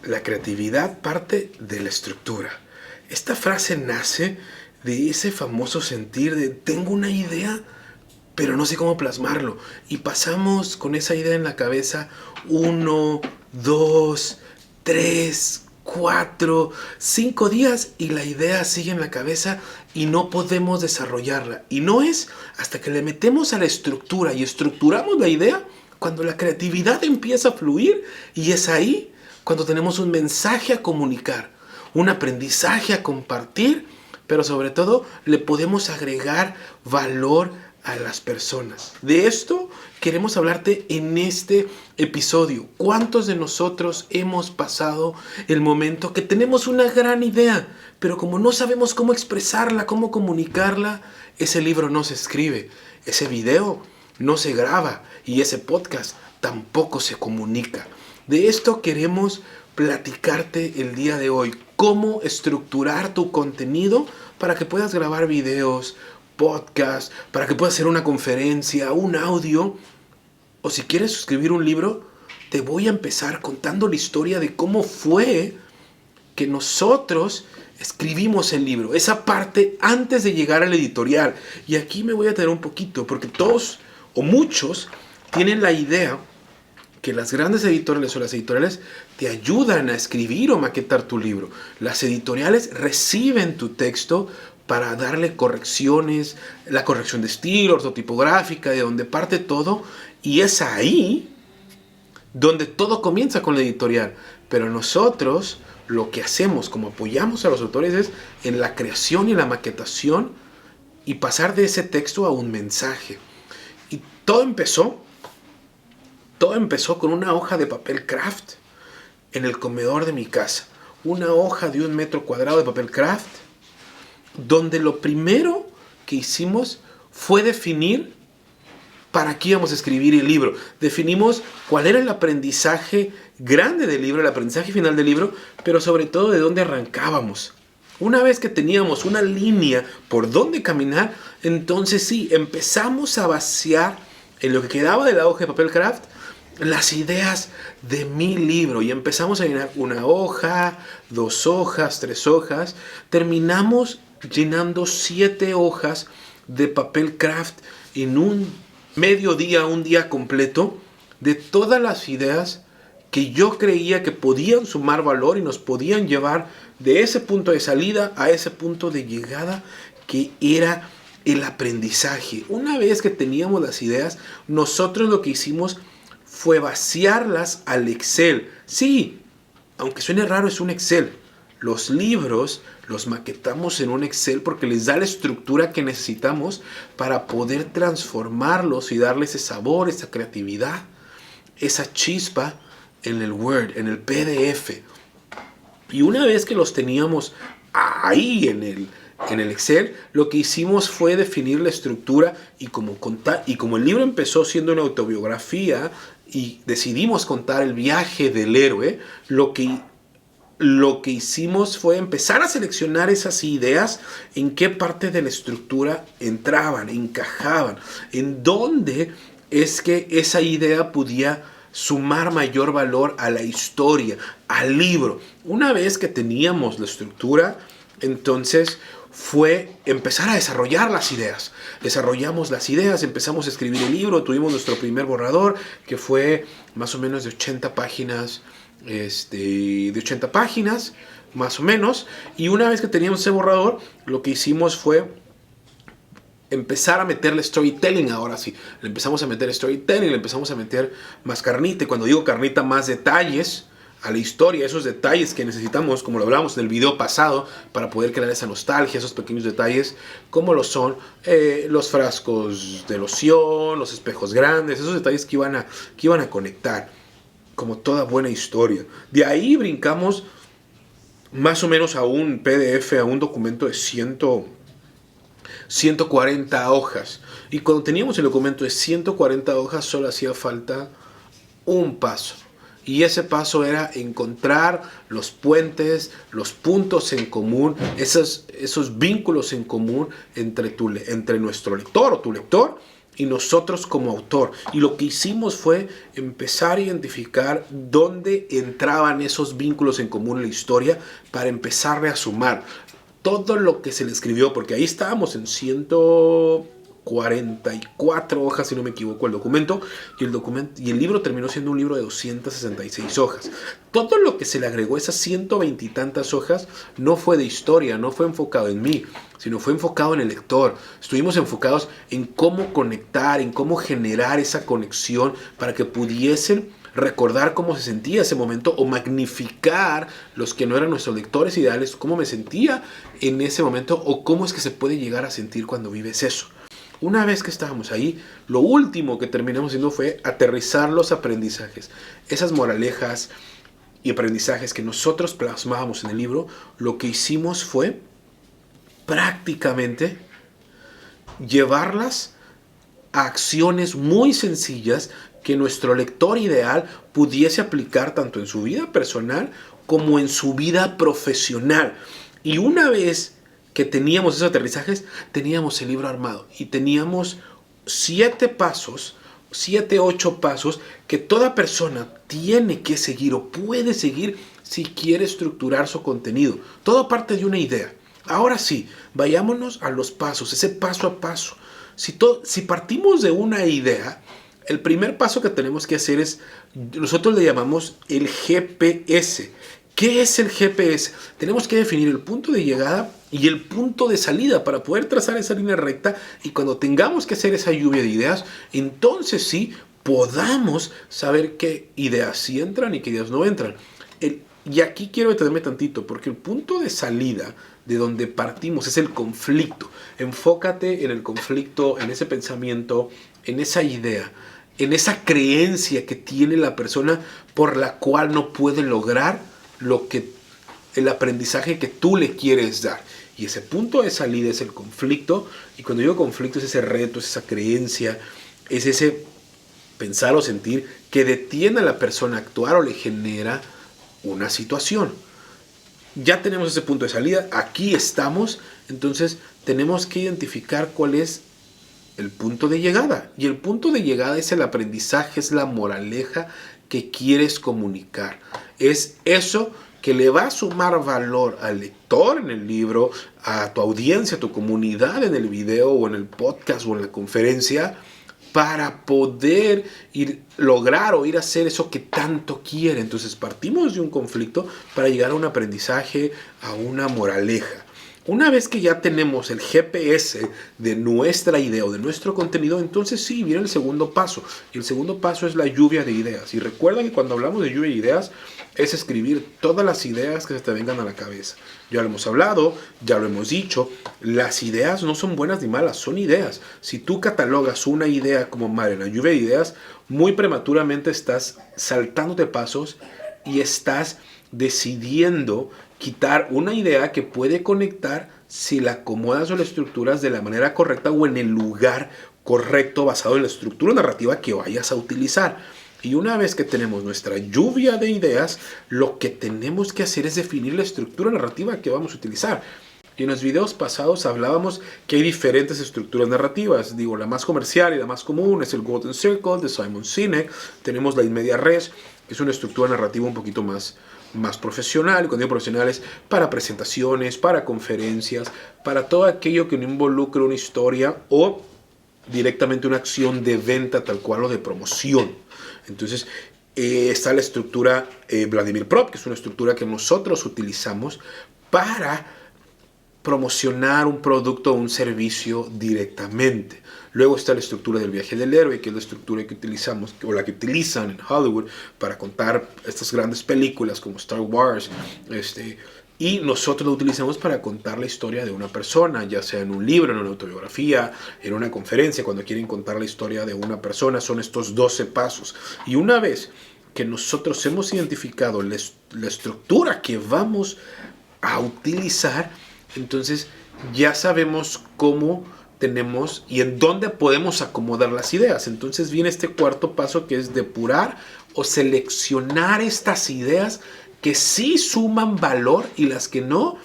La creatividad parte de la estructura. Esta frase nace de ese famoso sentir de tengo una idea, pero no sé cómo plasmarlo. Y pasamos con esa idea en la cabeza 1, 2, 3, 4, 5 días y la idea sigue en la cabeza y no podemos desarrollarla. Y no es hasta que le metemos a la estructura y estructuramos la idea cuando la creatividad empieza a fluir, y es ahí cuando tenemos un mensaje a comunicar, un aprendizaje a compartir, pero sobre todo le podemos agregar valor a las personas. De esto queremos hablarte en este episodio. ¿Cuántos de nosotros hemos pasado el momento que tenemos una gran idea, pero como no sabemos cómo expresarla, cómo comunicarla, ese libro no se escribe, ese video no se graba y ese podcast tampoco se comunica? De esto queremos platicarte el día de hoy. Cómo estructurar tu contenido para que puedas grabar videos, podcast, para que puedas hacer una conferencia, un audio, o si quieres escribir un libro. Te voy a empezar contando la historia de cómo fue que nosotros escribimos el libro, esa parte antes de llegar al editorial. Y aquí me voy a tener un poquito, porque todos o muchos tienen la idea que las grandes editoriales o las editoriales te ayudan a escribir o maquetar tu libro. Las editoriales reciben tu texto para darle correcciones, la corrección de estilo, ortotipográfica, de donde parte todo, y es ahí donde todo comienza con la editorial. Pero nosotros lo que hacemos, como apoyamos a los autores, es en la creación y la maquetación y pasar de ese texto a un mensaje. Y todo empezó con una hoja de papel craft en el comedor de mi casa. Una hoja de 1 metro cuadrado de papel craft, donde lo primero que hicimos fue definir para qué íbamos a escribir el libro. Definimos cuál era el aprendizaje grande del libro, el aprendizaje final del libro, pero sobre todo de dónde arrancábamos. Una vez que teníamos una línea por dónde caminar, entonces sí, empezamos a vaciar en lo que quedaba de la hoja de papel craft las ideas de mi libro, y empezamos a llenar 1 hoja, 2 hojas, 3 hojas. Terminamos llenando 7 hojas de papel craft en un mediodía, un día completo, de todas las ideas que yo creía que podían sumar valor y nos podían llevar de ese punto de salida a ese punto de llegada que era el aprendizaje. Una vez que teníamos las ideas, nosotros lo que hicimos fue vaciarlas al Excel. Sí, aunque suene raro, es un Excel. Los libros los maquetamos en un Excel porque les da la estructura que necesitamos para poder transformarlos y darle ese sabor, esa creatividad, esa chispa en el Word, en el PDF. Y una vez que los teníamos ahí en el Excel, lo que hicimos fue definir la estructura, y como el libro empezó siendo una autobiografía y decidimos contar el viaje del héroe, lo que hicimos fue empezar a seleccionar esas ideas, en qué parte de la estructura entraban, encajaban, en dónde es que esa idea podía sumar mayor valor a la historia, al libro. Una vez que teníamos la estructura, entonces fue empezar a desarrollar las ideas. Desarrollamos las ideas, empezamos a escribir el libro, tuvimos nuestro primer borrador, que fue más o menos de 80 páginas, más o menos. Y una vez que teníamos ese borrador, lo que hicimos fue empezar a meterle storytelling. Ahora sí, le empezamos a meter storytelling, le empezamos a meter más carnita. Y cuando digo carnita, más detalles a la historia, esos detalles que necesitamos, como lo hablamos en el video pasado, para poder crear esa nostalgia, esos pequeños detalles, como lo son los frascos de loción, los espejos grandes, esos detalles que iban a conectar, como toda buena historia. De ahí brincamos más o menos a un PDF, a un documento de 140 hojas. Y cuando teníamos el documento de 140 hojas, solo hacía falta un paso. Y ese paso era encontrar los puentes, los puntos en común, esos vínculos en común entre nuestro lector o tu lector y nosotros como autor. Y lo que hicimos fue empezar a identificar dónde entraban esos vínculos en común en la historia para empezarle a sumar todo lo que se le escribió, porque ahí estábamos en 144 hojas, si no me equivoco, el documento, y el libro terminó siendo un libro de 266 hojas. Todo lo que se le agregó a esas 120 y tantas hojas no fue de historia, no fue enfocado en mí, sino fue enfocado en el lector. Estuvimos enfocados en cómo conectar, en cómo generar esa conexión para que pudiesen recordar cómo se sentía ese momento o magnificar los que no eran nuestros lectores ideales, cómo me sentía en ese momento o cómo es que se puede llegar a sentir cuando vives eso. Una vez que estábamos ahí, lo último que terminamos haciendo fue aterrizar los aprendizajes, esas moralejas y aprendizajes que nosotros plasmábamos en el libro. Lo que hicimos fue prácticamente llevarlas a acciones muy sencillas que nuestro lector ideal pudiese aplicar tanto en su vida personal como en su vida profesional. Y una vez que teníamos esos aterrizajes, teníamos el libro armado y teníamos 7 8 pasos que toda persona tiene que seguir o puede seguir si quiere estructurar su contenido. Todo parte de una idea. Ahora sí, vayámonos a los pasos, ese paso a paso. Si partimos de una idea, el primer paso que tenemos que hacer es, nosotros le llamamos el GPS. ¿Qué es el GPS? Tenemos que definir el punto de llegada y el punto de salida para poder trazar esa línea recta, y cuando tengamos que hacer esa lluvia de ideas, entonces sí podamos saber qué ideas sí entran y qué ideas no entran. Y aquí quiero detenerme tantito, porque el punto de salida de donde partimos es el conflicto. Enfócate en el conflicto, en ese pensamiento, en esa idea, en esa creencia que tiene la persona por la cual no puede lograr el aprendizaje que tú le quieres dar. Y ese punto de salida es el conflicto. Y cuando digo conflicto, es ese reto, es esa creencia, es ese pensar o sentir que detiene a la persona a actuar o le genera una situación. Ya tenemos ese punto de salida, aquí estamos, entonces tenemos que identificar cuál es el punto de llegada. Y el punto de llegada es el aprendizaje, es la moraleja que quieres comunicar. Es eso que le va a sumar valor al lector en el libro, a tu audiencia, a tu comunidad en el video o en el podcast o en la conferencia, para poder lograr o ir a hacer eso que tanto quiere. Entonces partimos de un conflicto para llegar a un aprendizaje, a una moraleja. Una vez que ya tenemos el GPS de nuestra idea o de nuestro contenido, entonces sí, viene el segundo paso. Y el segundo paso es la lluvia de ideas. Y recuerda que cuando hablamos de lluvia de ideas, es escribir todas las ideas que se te vengan a la cabeza. Ya lo hemos hablado, ya lo hemos dicho, las ideas no son buenas ni malas, son ideas. Si tú catalogas una idea como mala en la lluvia de ideas, muy prematuramente estás saltándote pasos y estás decidiendo quitar una idea que puede conectar si la acomodas o la estructuras de la manera correcta o en el lugar correcto basado en la estructura narrativa que vayas a utilizar. Y una vez que tenemos nuestra lluvia de ideas, lo que tenemos que hacer es definir la estructura narrativa que vamos a utilizar. Y en los videos pasados hablábamos que hay diferentes estructuras narrativas. Digo, la más comercial y la más común es el Golden Circle de Simon Sinek. Tenemos la in media res, que es una estructura narrativa un poquito más profesional. Y cuando digo profesional es para presentaciones, para conferencias, para todo aquello que no involucre una historia o directamente una acción de venta tal cual o de promoción. Entonces está la estructura Vladimir Prop, que es una estructura que nosotros utilizamos para promocionar un producto o un servicio directamente. Luego está la estructura del viaje del héroe, que es la estructura que utilizamos, o la que utilizan en Hollywood para contar estas grandes películas como Star Wars, y nosotros lo utilizamos para contar la historia de una persona, ya sea en un libro, en una autobiografía, en una conferencia. Cuando quieren contar la historia de una persona, son estos 12 pasos. Y una vez que nosotros hemos identificado la estructura que vamos a utilizar, entonces ya sabemos cómo tenemos y en dónde podemos acomodar las ideas. Entonces viene este cuarto paso, que es depurar o seleccionar estas ideas que sí suman valor y las que no,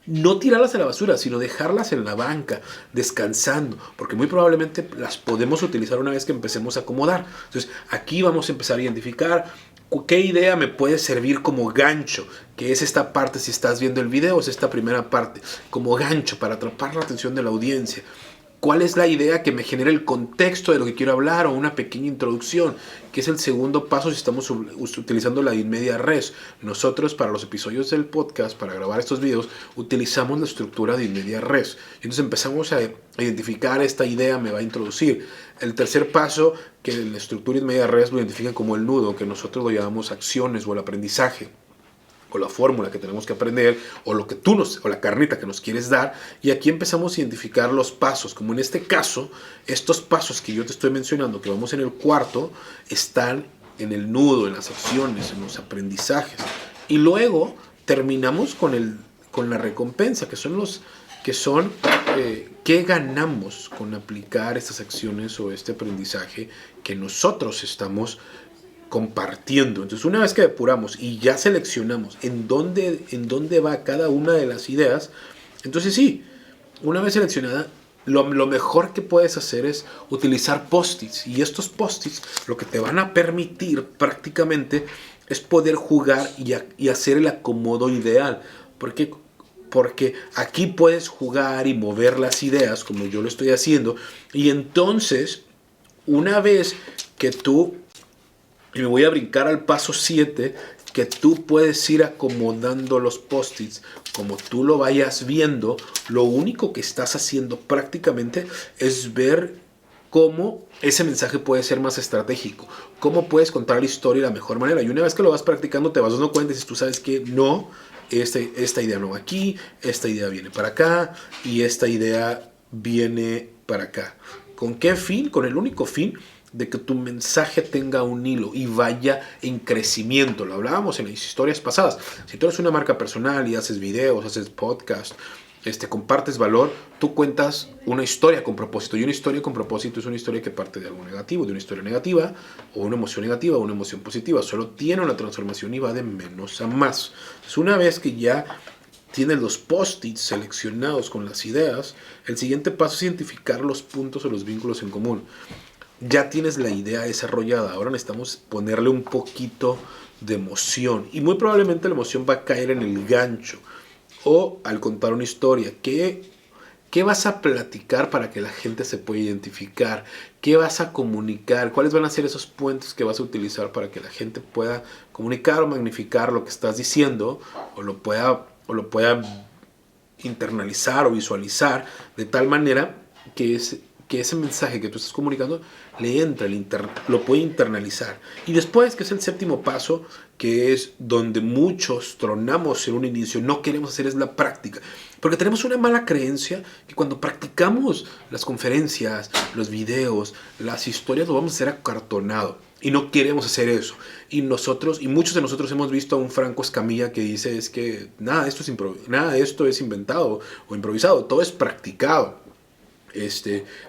no tirarlas a la basura, sino dejarlas en la banca, descansando, porque muy probablemente las podemos utilizar una vez que empecemos a acomodar. Entonces, aquí vamos a empezar a identificar qué idea me puede servir como gancho, que es esta parte, si estás viendo el video, es esta primera parte, como gancho para atrapar la atención de la audiencia. ¿Cuál es la idea que me genera el contexto de lo que quiero hablar o una pequeña introducción? Que es el segundo paso si estamos utilizando la in media res. Nosotros para los episodios del podcast, para grabar estos videos, utilizamos la estructura de in media res. Entonces empezamos a identificar esta idea, me va a introducir. El tercer paso, que la estructura in media res lo identifican como el nudo, que nosotros lo llamamos acciones o el aprendizaje, o la fórmula que tenemos que aprender, o lo que o la carnita que nos quieres dar, y aquí empezamos a identificar los pasos, como en este caso, estos pasos que yo te estoy mencionando, que vamos en el cuarto, están en el nudo, en las acciones, en los aprendizajes, y luego terminamos con la recompensa, que son qué ganamos con aplicar estas acciones o este aprendizaje que nosotros estamos compartiendo. Entonces, una vez que depuramos y ya seleccionamos en dónde va cada una de las ideas, entonces sí, una vez seleccionada, lo mejor que puedes hacer es utilizar post-its. Y estos post-its lo que te van a permitir prácticamente es poder jugar y hacer el acomodo ideal. Porque aquí puedes jugar y mover las ideas como yo lo estoy haciendo. Y entonces, una vez que tú... Y me voy a brincar al paso 7, que tú puedes ir acomodando los post-its como tú lo vayas viendo. Lo único que estás haciendo prácticamente es ver cómo ese mensaje puede ser más estratégico, cómo puedes contar la historia de la mejor manera. Y una vez que lo vas practicando te vas dando cuenta y si tú sabes que no, esta idea no va aquí, esta idea viene para acá y esta idea viene para acá. ¿Con qué fin? Con el único fin de que tu mensaje tenga un hilo y vaya en crecimiento. Lo hablábamos en las historias pasadas. Si tú eres una marca personal y haces videos, haces podcast, compartes valor, tú cuentas una historia con propósito. Y una historia con propósito es una historia que parte de algo negativo, de una historia negativa, o una emoción negativa, o una emoción positiva. Solo tiene una transformación y va de menos a más. Entonces, una vez que ya tienes los post-its seleccionados con las ideas, el siguiente paso es identificar los puntos o los vínculos en común. Ya tienes la idea desarrollada, ahora necesitamos ponerle un poquito de emoción y muy probablemente la emoción va a caer en el gancho o al contar una historia. ¿Qué vas a platicar para que la gente se pueda identificar? ¿Qué vas a comunicar? ¿Cuáles van a ser esos puentes que vas a utilizar para que la gente pueda comunicar o magnificar lo que estás diciendo o lo pueda internalizar o visualizar de tal manera que ese mensaje que tú estás comunicando le entra, lo puede internalizar. Y después, que es el séptimo paso, que es donde muchos tronamos en un inicio, no queremos hacer, es la práctica. Porque tenemos una mala creencia que cuando practicamos las conferencias, los videos, las historias, lo vamos a hacer acartonado. Y no queremos hacer eso. Y muchos de nosotros hemos visto a un Franco Escamilla que dice es que nada de esto es inventado o improvisado, todo es practicado.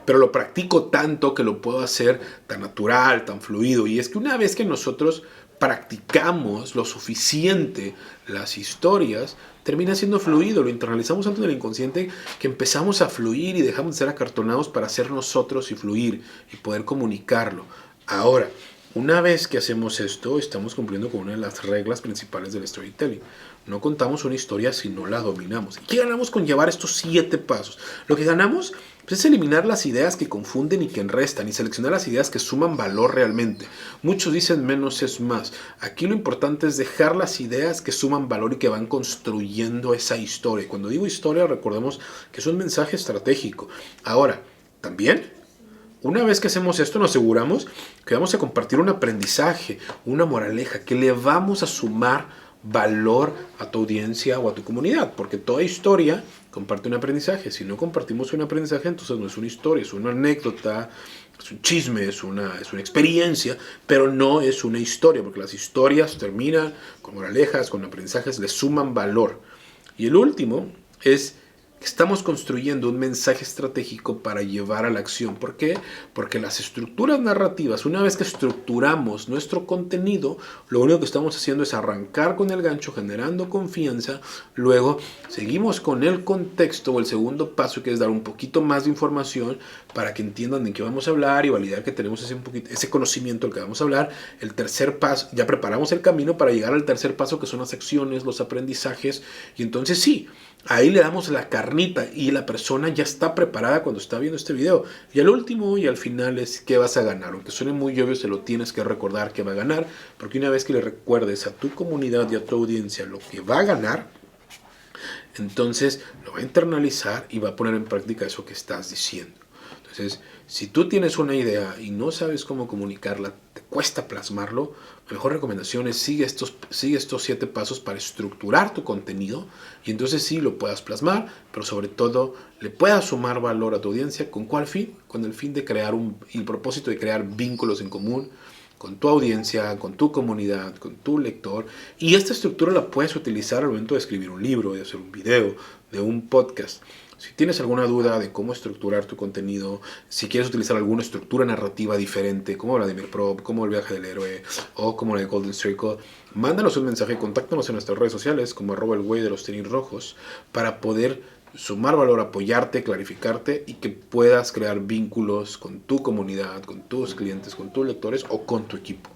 Pero lo practico tanto que lo puedo hacer tan natural, tan fluido. Y es que una vez que nosotros practicamos lo suficiente las historias, termina siendo fluido, lo internalizamos tanto en el inconsciente que empezamos a fluir y dejamos de ser acartonados para ser nosotros y fluir y poder comunicarlo. Ahora, una vez que hacemos esto, estamos cumpliendo con una de las reglas principales del storytelling. No contamos una historia si no la dominamos. ¿Y qué ganamos con llevar estos 7 pasos? Lo que ganamos es eliminar las ideas que confunden y que enrestan y seleccionar las ideas que suman valor realmente. Muchos dicen menos es más. Aquí lo importante es dejar las ideas que suman valor y que van construyendo esa historia. Cuando digo historia, recordemos que es un mensaje estratégico. Ahora, también, una vez que hacemos esto, nos aseguramos que vamos a compartir un aprendizaje, una moraleja, que le vamos a sumar valor a tu audiencia o a tu comunidad, porque toda historia comparte un aprendizaje. Si no compartimos un aprendizaje, entonces no es una historia, es una anécdota, es un chisme, es una experiencia, pero no es una historia, porque las historias terminan con moralejas, con aprendizajes, le suman valor. Y el último es Estamos construyendo un mensaje estratégico para llevar a la acción. ¿Por qué? Porque las estructuras narrativas, una vez que estructuramos nuestro contenido, lo único que estamos haciendo es arrancar con el gancho, generando confianza. Luego seguimos con el contexto o el segundo paso, que es dar un poquito más de información para que entiendan de qué vamos a hablar y validar que tenemos ese conocimiento del que vamos a hablar. El tercer paso, ya preparamos el camino para llegar al tercer paso, que son las acciones, los aprendizajes. Y entonces sí, ahí le damos la carnita y la persona ya está preparada cuando está viendo este video. Y al último y al final es qué vas a ganar. Aunque suene muy obvio, se lo tienes que recordar que va a ganar. Porque una vez que le recuerdes a tu comunidad y a tu audiencia lo que va a ganar, entonces lo va a internalizar y va a poner en práctica eso que estás diciendo. Entonces, si tú tienes una idea y no sabes cómo comunicarla, te cuesta plasmarlo, la mejor recomendación es sigue estos 7 pasos para estructurar tu contenido y entonces sí lo puedas plasmar, pero sobre todo le puedas sumar valor a tu audiencia. ¿Con cuál fin? Con el fin de crear el propósito de crear vínculos en común con tu audiencia, con tu comunidad, con tu lector. Y esta estructura la puedes utilizar al momento de escribir un libro, de hacer un video, de un podcast. Si tienes alguna duda de cómo estructurar tu contenido, si quieres utilizar alguna estructura narrativa diferente, como Vladimir Prop, como El viaje del héroe o como la de Golden Circle, mándanos un mensaje, contáctanos en nuestras redes sociales como @el güey de los tenis rojos para poder sumar valor, apoyarte, clarificarte y que puedas crear vínculos con tu comunidad, con tus clientes, con tus lectores o con tu equipo.